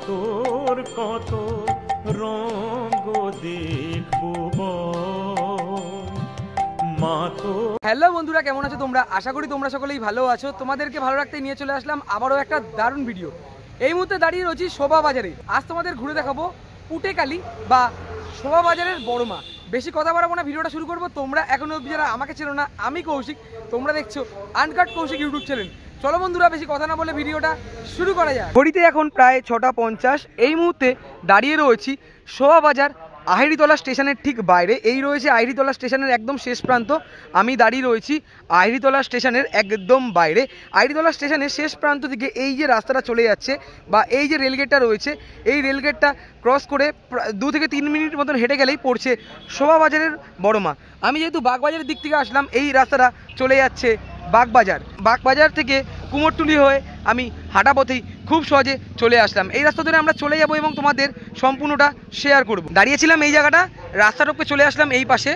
তোর কত রঙ দেখবো মা তো। হ্যালো বন্ধুরা, কেমন আছো তোমরা? আশা করি তোমরা সকলেই ভালো আছো। তোমাদেরকে ভালো রাখতে নিয়ে চলে আসলাম আবারও একটা দারুণ ভিডিও। এই মুহূর্তে দাঁড়িয়ে রয়েছি শোভা বাজারে। আজ তোমাদের ঘুরে দেখাবো পুটেকালি বা শোভা বাজারের বড় মা। বেশি কথা বাড়াবো না, ভিডিওটা শুরু করবো। তোমরা এখনো অবধি যারা আমাকে চেনো না, আমি কৌশিক, তোমরা দেখছো আনকাট কৌশিক ইউটিউব চ্যানেল। চলো বন্ধুরা, বেশি কথা না বলে ভিডিওটা শুরু করা যায়। ঘড়িতে এখন প্রায় 6:50। এই মুহূর্তে দাঁড়িয়ে রয়েছি শোভা বাজার আহিরিতলা স্টেশনের ঠিক বাইরে। এই রয়েছে আহিরিতলা স্টেশনের একদম শেষ প্রান্ত। আমি দাঁড়িয়ে রয়েছি আহিরিতলা স্টেশনের একদম বাইরে। আহিরিতলা স্টেশনের শেষ প্রান্ত থেকে এই যে রাস্তাটা চলে যাচ্ছে বা এই যে রেলগেটটা রয়েছে, এই রেলগেটটা ক্রস করে 2 থেকে 3 মিনিট মতন হেঁটে গেলেই পড়ছে শোভা বাজারের বড় মা। আমি যেহেতু বাগবাজারের দিক থেকে আসলাম, এই রাস্তাটা চলে যাচ্ছে বাগবাজার। বাগবাজার থেকে কুমোরটুলি হয়ে আমি হাঁটা পথেই খুব সহজে চলে আসলাম। এই রাস্তা ধরে আমরা চলে যাব এবং তোমাদের সম্পূর্ণটা শেয়ার করব। দাঁড়িয়েছিলাম এই জায়গাটা, রাস্তার উপরে চলে আসলাম এই পাশে।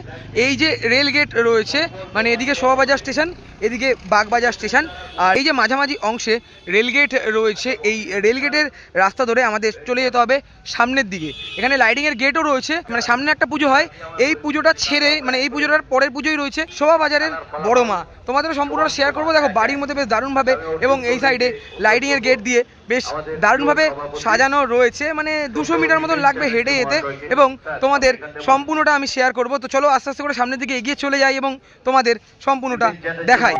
এই যে রেল গেট রয়েছে, মানে এদিকে শোভাবাজার স্টেশন, এদিকে বাগবাজার স্টেশন, আর এই যে মাঝামাঝি অংশে রেলগেট রয়েছে। এই রেলগেটের রাস্তা ধরে আমাদের চলে যেতে হবে সামনের দিকে। এখানে লাইটিংয়ের গেটও রয়েছে, মানে সামনে একটা পুজো হয়, এই পুজোটা ছেড়ে মানে এই পুজোটার পরের পুজোই রয়েছে শোভা বাজারের বড় মা। তোমাদের সম্পূর্ণটা শেয়ার করবো। দেখো বাড়ির মধ্যে বেশ দারুণভাবে এবং এই সাইডে লাইটিংয়ের গেট দিয়ে বেশ দারুণভাবে সাজানো রয়েছে। মানে 200 মিটার মতন লাগবে হেঁটে যেতে এবং তোমাদের সম্পূর্ণটা আমি শেয়ার করব। তো চলো আস্তে আস্তে করে সামনের দিকে এগিয়ে চলে যাই এবং তোমাদের সম্পূর্ণটা দেখাই।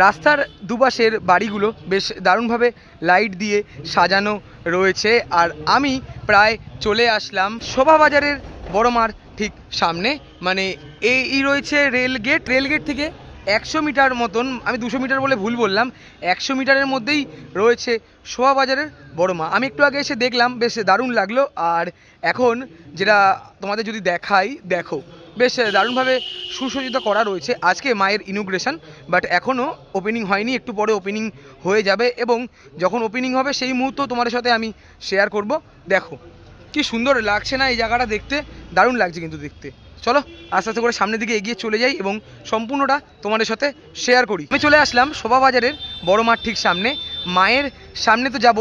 রাস্তার দুপাশের বাড়িগুলো বেশ দারুণভাবে লাইট দিয়ে সাজানো রয়েছে। আর আমি প্রায় চলে আসলাম শোভা বাজারের বড় মার ঠিক সামনে। মানে এই রয়েছে রেলগেট। রেলগেট থেকে 100 মিটার মতন, আমি 200 মিটার বলে ভুল বললাম, 100 মিটারের মধ্যেই রয়েছে শোভা বাজারের বড় মা। আমি একটু আগে এসে দেখলাম, বেশ দারুণ লাগলো। আর এখন যেটা তোমাদের যদি দেখাই, দেখো বেশ দারুণভাবে সুসজ্জিত করা রয়েছে। আজকে মায়ের ইনগ্রেশন, বাট এখনও ওপেনিং হয়নি, একটু পরে ওপেনিং হয়ে যাবে এবং যখন ওপেনিং হবে সেই মুহূর্ত তোমাদের সাথে আমি শেয়ার করব। দেখো কি সুন্দর লাগছে না এই জায়গাটা দেখতে? দারুণ লাগছে কিন্তু দেখতে। চলো আস্তে আস্তে করে সামনের দিকে এগিয়ে চলে যাই এবং সম্পূর্ণটা তোমাদের সাথে শেয়ার করি। আমি চলে আসলাম শোভা বাজারের বড় মার ঠিক সামনে। মায়ের সামনে তো যাব,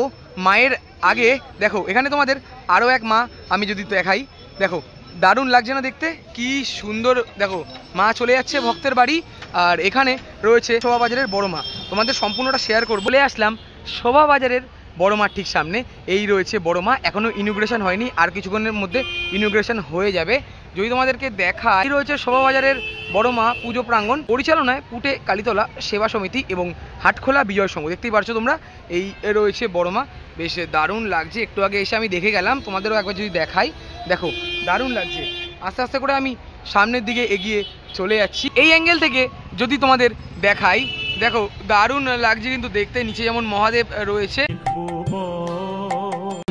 মায়ের আগে দেখো এখানে তোমাদের আরও এক মা আমি যদি দেখাই। দেখো দারুণ লাগছে না দেখতে? কি সুন্দর। দেখো মা চলে যাচ্ছে ভক্তের বাড়ি, আর এখানে রয়েছে শোভা বাজারের বড় মা। তোমাদের সম্পূর্ণটা শেয়ার করব। বলে আসলাম শোভা বাজারের বড় মার ঠিক সামনে। এই রয়েছে বড় মা, এখনও ইনগ্রেশন হয়নি, আর কিছুক্ষণের মধ্যে ইনগ্রেশন হয়ে যাবে। যদি তোমাদেরকে দেখা, এই রয়েছে শোভা বাজারের বড় মা পুজো প্রাঙ্গণ, পরিচালনায় পুটে কালীতলা সেবা সমিতি এবং হাটখোলা বিজয় সংঘ। দেখতেই পারছো তোমরা, এই রয়েছে বড় মা। বেশ দারুণ লাগছে। একটু আগে এসে আমি দেখে গেলাম, তোমাদেরও একবার যদি দেখাই, দেখো দারুণ লাগছে। আস্তে আস্তে করে আমি সামনের দিকে এগিয়ে চলে যাচ্ছি। এই অ্যাঙ্গেল থেকে যদি তোমাদের দেখাই, দেখো দারুণ লাগছে কিন্তু দেখতে। নিচে যেমন মহাদেব রয়েছে।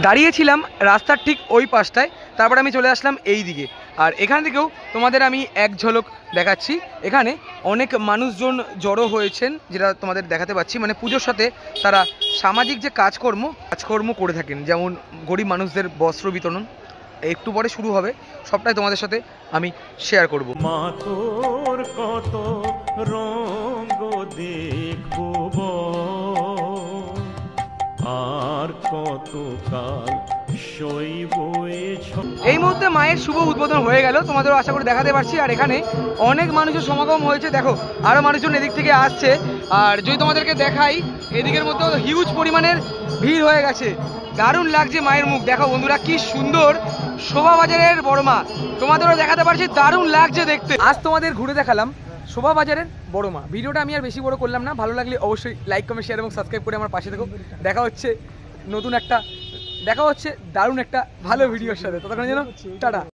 দাঁড়িয়েছিলাম রাস্তার ঠিক ওই পাশটায়, তারপর আমি চলে আসলাম এই দিকে। আর এখান থেকেও তোমাদের আমি এক ঝলক দেখাচ্ছি। এখানে অনেক মানুষজন জড়ো হয়েছেন, যেটা তোমাদের দেখাতে পাচ্ছি। মানে পুজোর সাথে তারা সামাজিক যে কাজকর্ম করে থাকেন, যেমন গরিব মানুষদের বস্ত্র বিতরণ একটু পরে শুরু হবে। সবটাই তোমাদের সাথে আমি শেয়ার করব। মা তোর কত রঙ দেখবো আর কত কাল সইব। এই মুহূর্তে মায়ের শুভ উদ্বোধন হয়ে গেল, তোমাদেরও আশা করে দেখাতে পারছি। আর এখানে অনেক মানুষের সমাগম হয়েছে। দেখো আরও মানুষজন এদিক থেকে আসছে। আর যদি তোমাদেরকে দেখাই, এদিকের মধ্যেও হিউজ পরিমাণের ভিড় হয়ে গেছে। দারুণ লাগছে মায়ের মুখ। দেখো বন্ধুরা কি সুন্দর শোভা বাজারের বড় মা, তোমাদেরও দেখাতে পারছি। দারুণ লাগছে দেখতে। আজ তোমাদের ঘুরে দেখালাম শোভা বাজারের বড় মা। ভিডিওটা আমি আর বেশি বড় করলাম না। ভালো লাগলে অবশ্যই লাইক, কমেন্ট, শেয়ার এবং সাবস্ক্রাইব করে আমার পাশে থেকো। দেখা হচ্ছে দারুণ একটা ভালো ভিডিওর সাথে। ততক্ষণ যেন টাটা।